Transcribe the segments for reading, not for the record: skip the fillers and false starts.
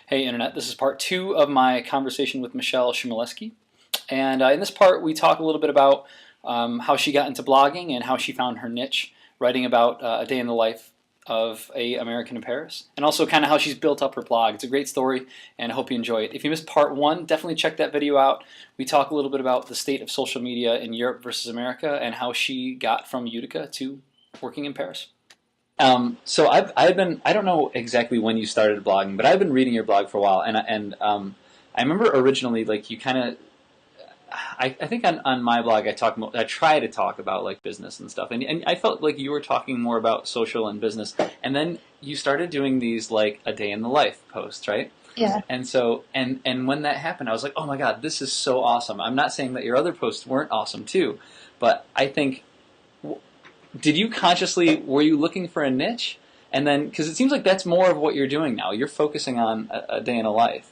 Hey Internet, this is part 2 of my conversation with Michelle Chmielewski. And in this part we talk a little bit about how she got into blogging and how she found her niche, writing about a day in the life of an American in Paris, and also kind of how she's built up her blog. It's a great story and I hope you enjoy it. If you missed part 1, definitely check that video out. We talk a little bit about the state of social media in Europe versus America and how she got from Utica to working in Paris. So I've been, I don't know exactly when you started blogging, but I've been reading your blog for a while, and I remember originally, like, you kind of, I think on my blog I try to talk about like business and stuff, and I felt like you were talking more about social and business, and then you started doing these like a day in the life posts, right? Yeah. And so and when that happened, I was like, oh my God, this is so awesome. I'm not saying that your other posts weren't awesome too, but I think. Did you were you looking for a niche? And then, because it seems like that's more of what you're doing now. You're focusing on a day in a life.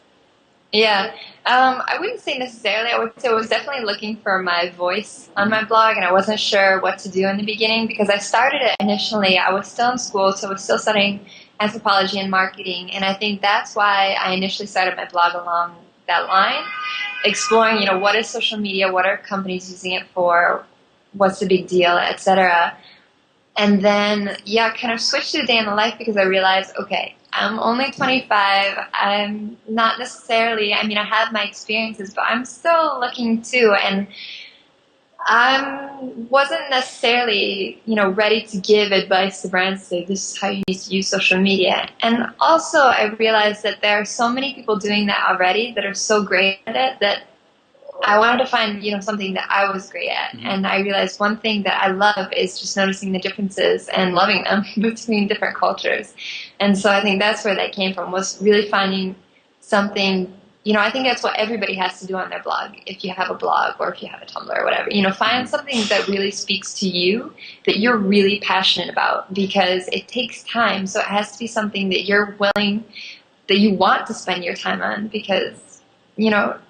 Yeah. I wouldn't say necessarily. I would say I was definitely looking for my voice on my blog, and I wasn't sure what to do in the beginning because I started it initially. I was still in school, so I was still studying anthropology and marketing, and I think that's why I initially started my blog along that line, exploring, what is social media, what are companies using it for, what's the big deal, etc. And then, kind of switched to a day in the life because I realized, okay, I'm only 25. I'm not necessarily, I have my experiences, but I'm still looking too. And I wasn't necessarily, ready to give advice to brands, say this is how you need to use social media. And also I realized that there are so many people doing that already that are so great at it that I wanted to find, something that I was great at. Mm-hmm. And I realized one thing that I love is just noticing the differences and loving them between different cultures. And so I think that's where that came from, was really finding something, I think that's what everybody has to do on their blog. If you have a blog or if you have a Tumblr or whatever, find something that really speaks to you, that you're really passionate about, because it takes time. So it has to be something that you're willing, that you want to spend your time on, because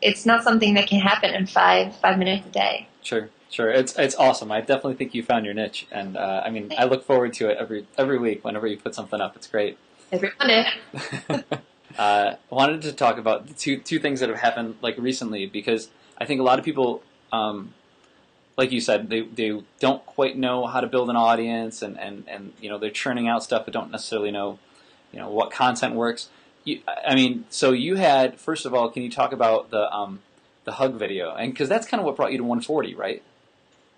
it's not something that can happen in five minutes a day. Sure. It's awesome. I definitely think you found your niche, and I look forward to it every week whenever you put something up. It's great. Every Monday. Wanted to talk about the two things that have happened like recently, because I think a lot of people, like you said, they don't quite know how to build an audience, and they're churning out stuff but don't necessarily know what content works. So you had, first of all, can you talk about the hug video? And because that's kind of what brought you to 140, right?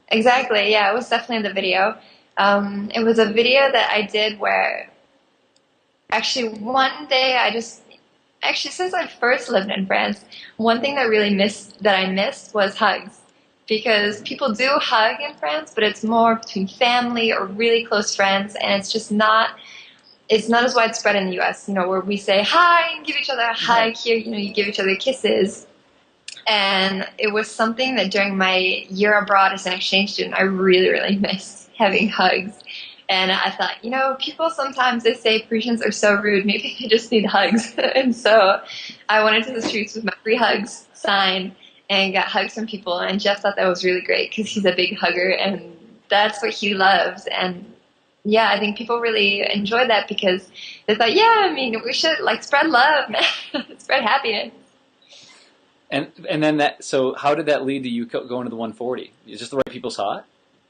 Exactly. Yeah, it was definitely the video. It was a video that I did where, actually, one day since I first lived in France, one thing that I missed was hugs. Because people do hug in France, but it's more between family or really close friends, and it's not as widespread in the U.S., where we say hi and give each other a hug. Right. Here, you give each other kisses. And it was something that during my year abroad as an exchange student, I really, really missed having hugs. And I thought, people sometimes, they say Parisians are so rude, maybe they just need hugs. And so I went into the streets with my free hugs sign and got hugs from people. And Jeff thought that was really great because he's a big hugger and that's what he loves. And yeah, I think people really enjoyed that because they thought, we should spread love, spread happiness. And then so how did that lead to you going to the 140? Is just the right people saw it?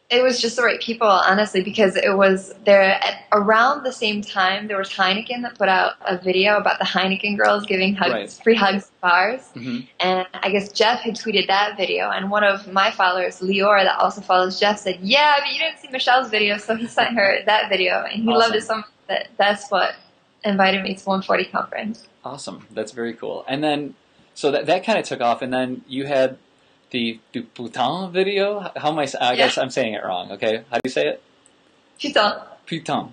It was just the right people, honestly, because it was there around the same time. There was Heineken that put out a video about the Heineken girls giving hugs, right. Free hugs to bars. Mm-hmm. And I guess Jeff had tweeted that video, and one of my followers, Lior, that also follows Jeff, said, "Yeah, but you didn't see Michelle's video," so he sent her that video, and he loved it so much that's what invited me to 140 conference. Awesome, that's very cool. And then, so that kind of took off, and then you had the Putain video. How am I guess I'm saying it wrong. Okay, how do you say it? Putain.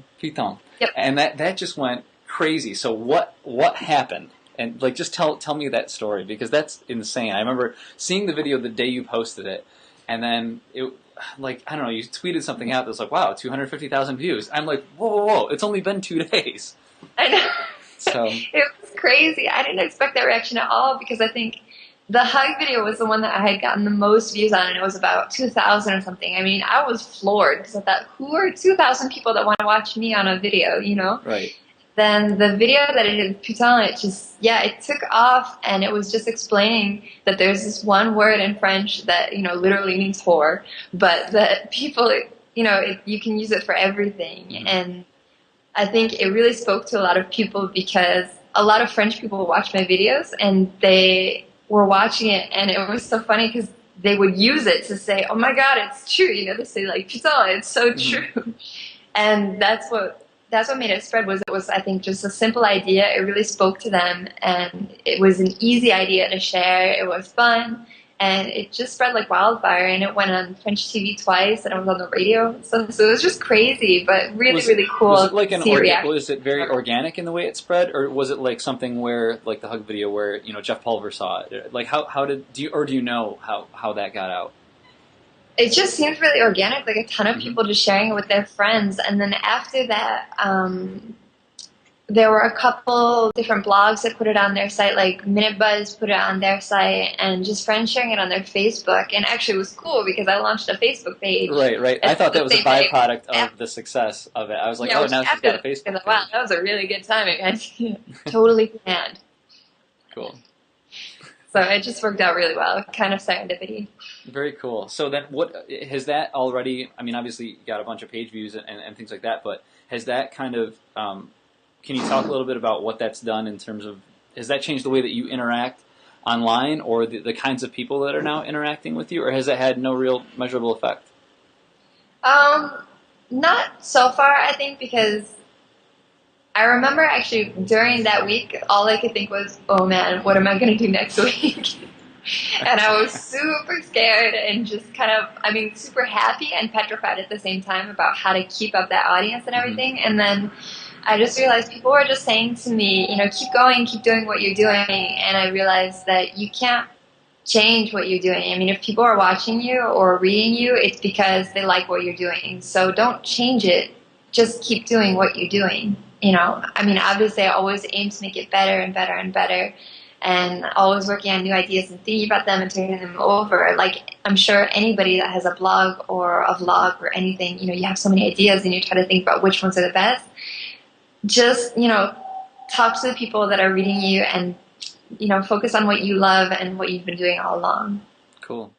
Yep. And that just went crazy. So what happened? And just tell me that story, because that's insane. I remember seeing the video the day you posted it, and then it, I don't know, you tweeted something out that was like, wow, 250,000 views. I'm like, whoa, it's only been 2 days. I know. So it was crazy. I didn't expect that reaction at all, because I think the hug video was the one that I had gotten the most views on, and it was about 2,000 or something. I was floored because I thought, who are 2,000 people that want to watch me on a video, Right. then the video that I did, Putain, it just, yeah, it took off, and it was just explaining that there's this one word in French that, literally means whore, but that people, you can use it for everything. And I think it really spoke to a lot of people because a lot of French people watched my videos, and they were watching it, and it was so funny because they would use it to say, oh my God, it's true. They say like, Putain, it's so true. And that's what made it spread. It was, I think, just a simple idea. It really spoke to them, and it was an easy idea to share. It was fun, and it just spread like wildfire, and it went on French TV twice, and it was on the radio. So it was just crazy, but really cool. Was it like to see reaction. was it very organic in the way it spread, or was it like something where, like the hug video, where Jeff Pulver saw it? Like how do you know how that got out? It just seems really organic, like a ton of people just sharing it with their friends. And then after that, there were a couple different blogs that put it on their site, like Minute Buzz put it on their site, and just friends sharing it on their Facebook. And actually it was cool because I launched a Facebook page. Right. I thought that was a byproduct of the success of it. I was like, now she's got a Facebook page. Wow, that was a really good timing. Totally planned. Cool. So it just worked out really well, kind of serendipity. Very cool. So then what has that already, I mean, obviously you got a bunch of page views and things like that, but has that kind of, can you talk a little bit about what that's done in terms of, has that changed the way that you interact online, or the kinds of people that are now interacting with you, or has it had no real measurable effect? Not so far, I think, because I remember actually during that week, all I could think was, oh man, what am I going to do next week? And I was super scared and just kind of, super happy and petrified at the same time about how to keep up that audience and everything. And then I just realized people were just saying to me, keep going, keep doing what you're doing. And I realized that you can't change what you're doing. If people are watching you or reading you, it's because they like what you're doing. So don't change it. Just keep doing what you're doing. Obviously I always aim to make it better and better and better, and always working on new ideas and thinking about them and turning them over. Like, I'm sure anybody that has a blog or a vlog or anything, you have so many ideas and you try to think about which ones are the best. Just, talk to the people that are reading you and, focus on what you love and what you've been doing all along. Cool.